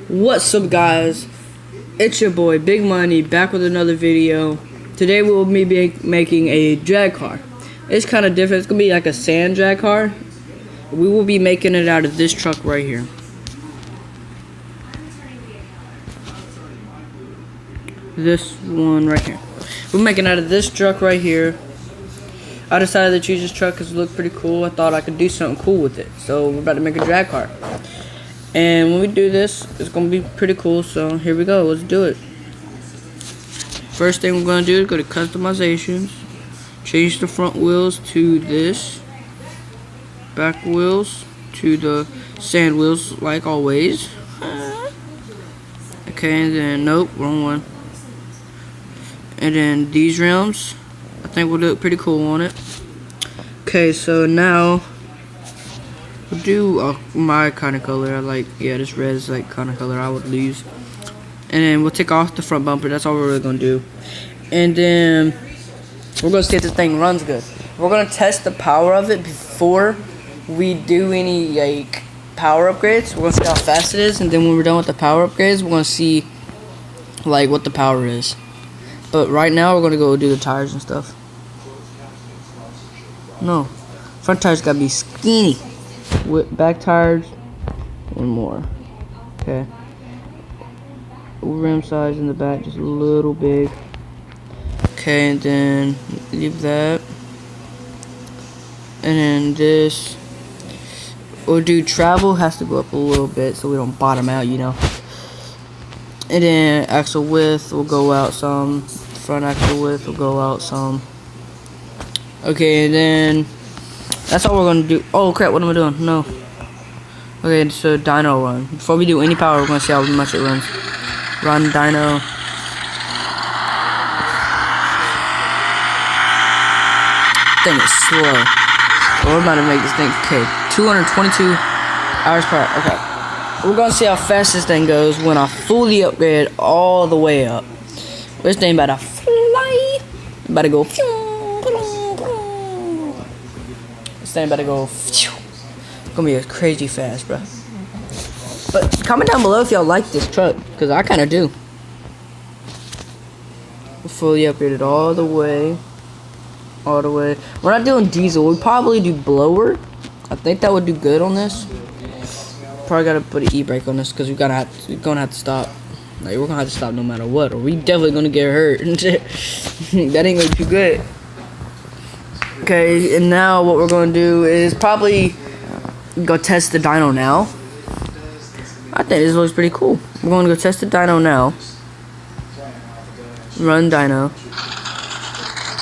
What's up, guys? It's your boy Big Money back with another video. Today we will be making a drag car. It's kind of different. It's gonna be like a sand drag car. We will be making it out of this truck right here. This one right here. We're making it out of this truck right here. I decided to choose this truck because it looked pretty cool. I thought I could do something cool with it. So we're about to make a drag car. And when we do this, it's going to be pretty cool. So here we go. Let's do it. First thing we're going to do is go to customizations. Change the front wheels to this. Back wheels to the sand wheels like always. Okay, and then, nope, wrong one. And then these rims, I think will look pretty cool on it. Okay, so now we'll do my kind of color. I like, yeah, this red is like kind of color I would use. And then we'll take off the front bumper. That's all we're really gonna do. And then we're gonna see if this thing runs good. We're gonna test the power of it before we do any like power upgrades. We're gonna see how fast it is, and then when we're done with the power upgrades, we're gonna see like what the power is. But right now we're gonna go do the tires and stuff. No, front tires gotta be skinny. With back tires, one more. Okay. Rim size in the back just a little big. Okay, and then leave that. And then this. We'll do travel has to go up a little bit so we don't bottom out, you know. And then axle width will go out some. Front axle width will go out some. Okay, and then that's all we're gonna do. Oh crap, what am I doing? No. Okay, so dyno run. Before we do any power, we're gonna see how much it runs. Run dyno. Thing is slow. We're about to make this thing. Okay, 222 hours per hour. Okay. We're gonna see how fast this thing goes when I fully upgrade all the way up. This thing about to fly. About to go. This thing about to go. It's gonna be crazy fast, bro. But comment down below if y'all like this truck, because I kind of do. We're fully upgraded all the way. All the way. We're not doing diesel. We'll probably do blower. I think that would do good on this. Probably gotta put an e-brake on this because we're gonna have to stop. Like, we're gonna have to stop no matter what, or we definitely gonna get hurt. That ain't gonna be too good. Okay, and now what we're gonna do is probably go test the dyno now. I think this looks pretty cool. We're gonna go test the dyno now. Run dyno.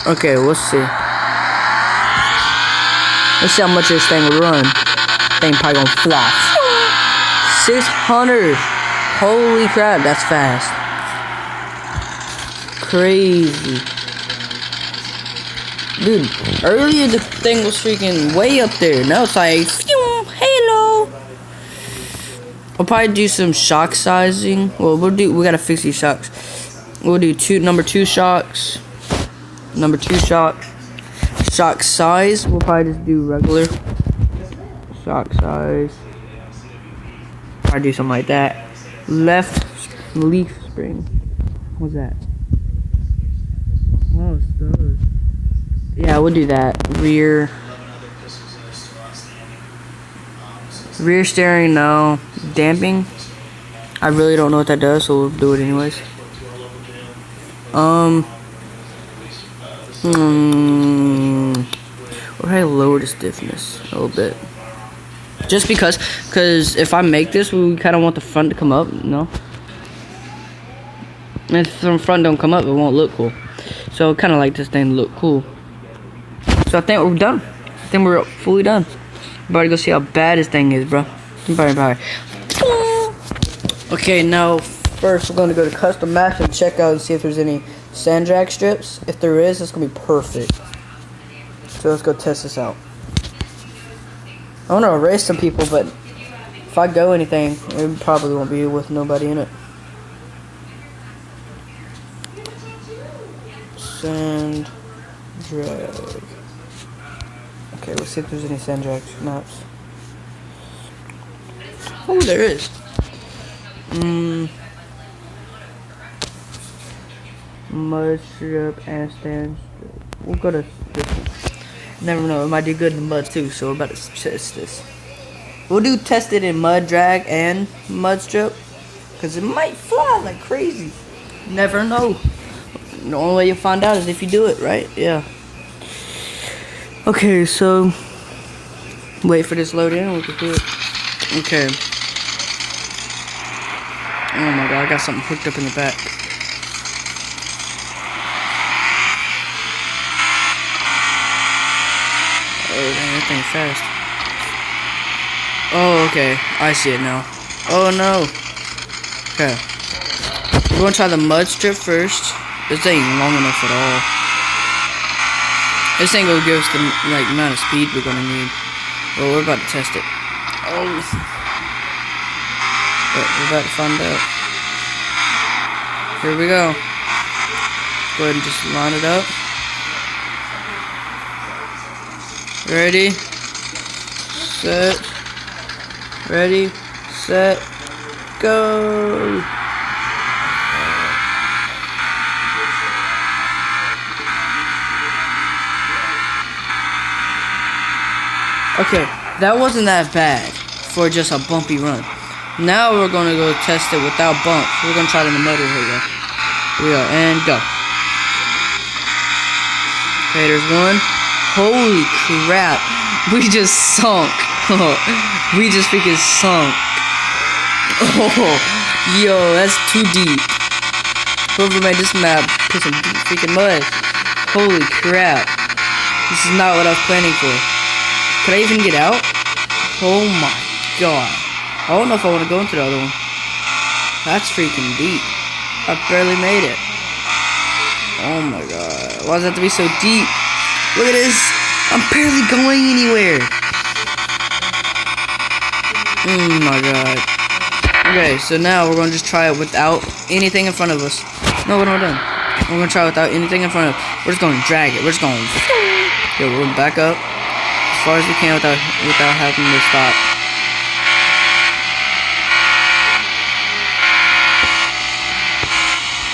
Okay, let's see. Let's see how much this thing will run. Thing probably gonna fly. 600. Holy crap, that's fast. Crazy. Dude, earlier the thing was freaking way up there. Now it's like, hello. We'll probably do some shock sizing. Well, we gotta fix these shocks. We'll do number two shocks. Number two shock. Shock size, we'll probably just do regular. Shock size. Probably do something like that. Left leaf spring. What's that? Oh, it's those. Yeah, we'll do that. Rear steering, no. Damping, I really don't know what that does, so we'll do it anyways. We'll probably lower the stiffness a little bit. Just because if I make this, we kind of want the front to come up, you know? And if the front don't come up, it won't look cool. So I kind of like this thing to look cool. So I think we're done. I think we're fully done. About to go see how bad this thing is, bro. Bye. Okay, now first we're going to go to custom match and check out and see if there's any sand drag strips. If there is, it's going to be perfect. So let's go test this out. I want to erase some people, but if I go anything, it probably won't be with nobody in it. Sand drag. Okay, let's see if there's any sand drag maps. Oh, there is. Mud strip and stand strip. We'll go to this one. Never know, it might do good in the mud too, so we're about to test this. We'll do test it in mud drag and mud strip, because it might fly like crazy. Never know. The only way you'll find out is if you do it, right? Yeah. Okay, so wait for this to load in and we can do it. Okay. Oh my god, I got something hooked up in the back. Oh, dang, that thing's fast. Oh, okay. I see it now. Oh, no. Okay. We're going to try the mud strip first. This ain't long enough at all. This ain't going to give us the amount of speed we're going to need. Well, we're about to test it. Oh. But we're about to find out. Here we go. Go ahead and just line it up. Ready, set, ready, set, go. Okay, that wasn't that bad for just a bumpy run. Now we're gonna go test it without bumps. We're gonna try it in the mud. Here we go. Here we go, and go. Okay, there's one. Holy crap, we just sunk. We just freaking sunk. Oh, yo, that's too deep. Whoever made this map put some deep freaking mud. Holy crap. This is not what I was planning for. Could I even get out? Oh my god. I don't know if I want to go into the other one. That's freaking deep. I barely made it. Oh my god. Why does it have to be so deep? Look at this. I'm barely going anywhere. Oh my god. Okay, so now we're going to just try it without anything in front of us. No, we're not done. We're going to try it without anything in front of us. We're just going to drag it. We're just going to... Okay, we're going to back up as far as we can without having to stop.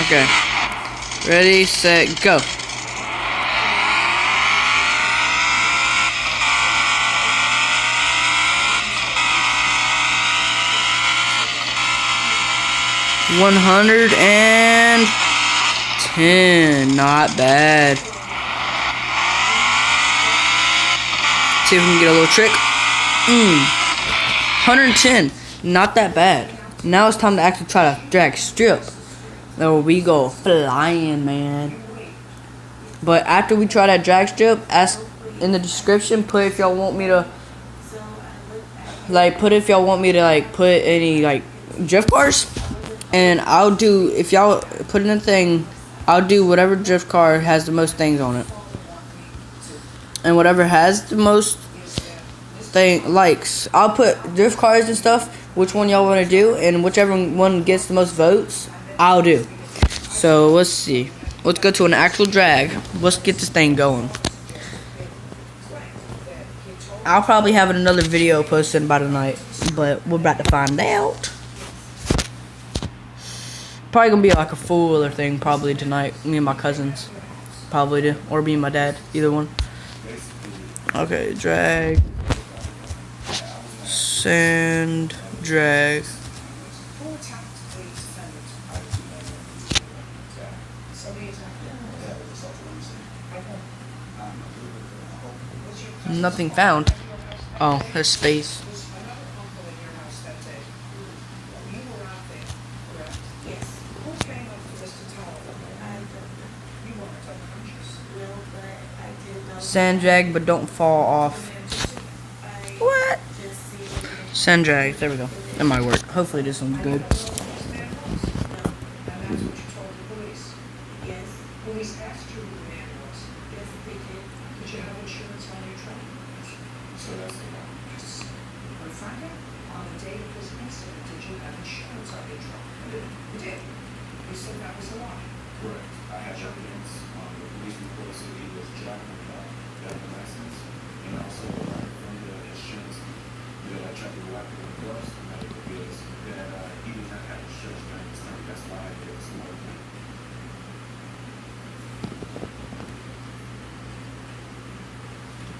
Okay. Ready, set, go. $110, not bad. See if we can get a little trick. 110, not that bad. Now it's time to actually try to drag strip. There we go, flying, man. But after we try that drag strip, ask in the description. Put if y'all want me to, put any drift cars. And I'll do, if y'all put in a thing, I'll do whatever drift car has the most things on it. And whatever has the most likes, I'll put drift cars and stuff, which one y'all want to do, and whichever one gets the most votes, I'll do. So, let's see. Let's go to an actual drag. Let's get this thing going. I'll probably have another video posted by tonight, but we're about to find out. Probably gonna be like a full thing probably tonight. Me and my cousins probably do, or me and my dad, either one. Okay, drag, sand, drag. Nothing found. Oh, there's space. Sand drag, but don't fall off. What? Sand drag. There we go. That might work. Hopefully this one's good.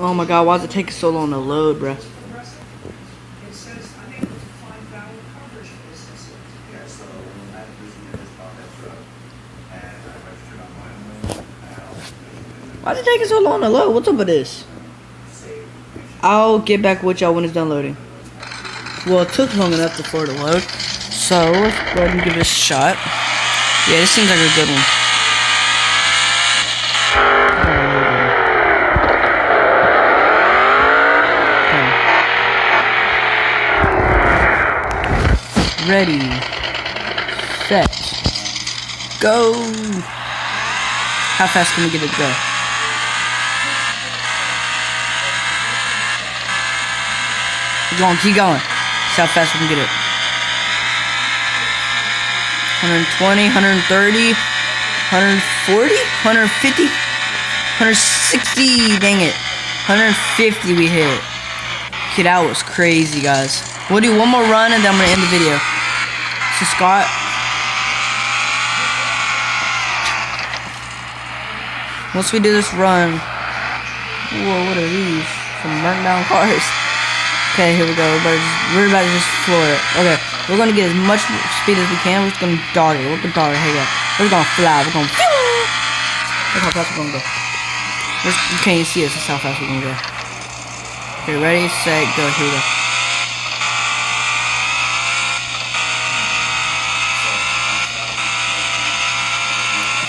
Oh my god, why is it taking so long to load, bruh? Why is it taking so long to load? What's up with this? I'll get back with y'all when it's done loading. Well, it took long enough for it to load. So, let's go ahead and give it a shot. Yeah, this seems like a good one. Ready, set, go. How fast can we get it to go? Keep going. See how fast we can get it. 120, 130, 140, 150, 160, dang it. 150 we hit. Okay, that was crazy, guys. We'll do one more run and then I'm gonna end the video. So Scott. Once we do this run. Whoa, what are these? Some burnt down cars. Okay, here we go. We're about to just floor it. Okay, we're gonna get as much speed as we can. We're just gonna dog it. We're gonna dog it. Here we go. We're gonna fly. We're gonna. Look how fast we're gonna go. You can't even see us. That's how fast we're gonna go. Okay, ready, set, go. Here we go.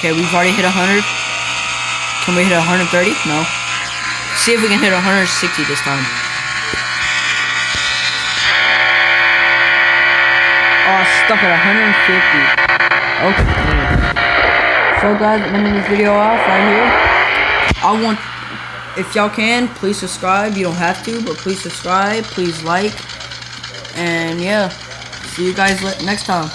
Okay, we've already hit 100. Can we hit 130? No. See if we can hit 160 this time. Oh, stuck at 150. Okay. So guys, I'm ending this video off right here. If y'all can, please subscribe. You don't have to, but please subscribe. Please like. And yeah, see you guys next time.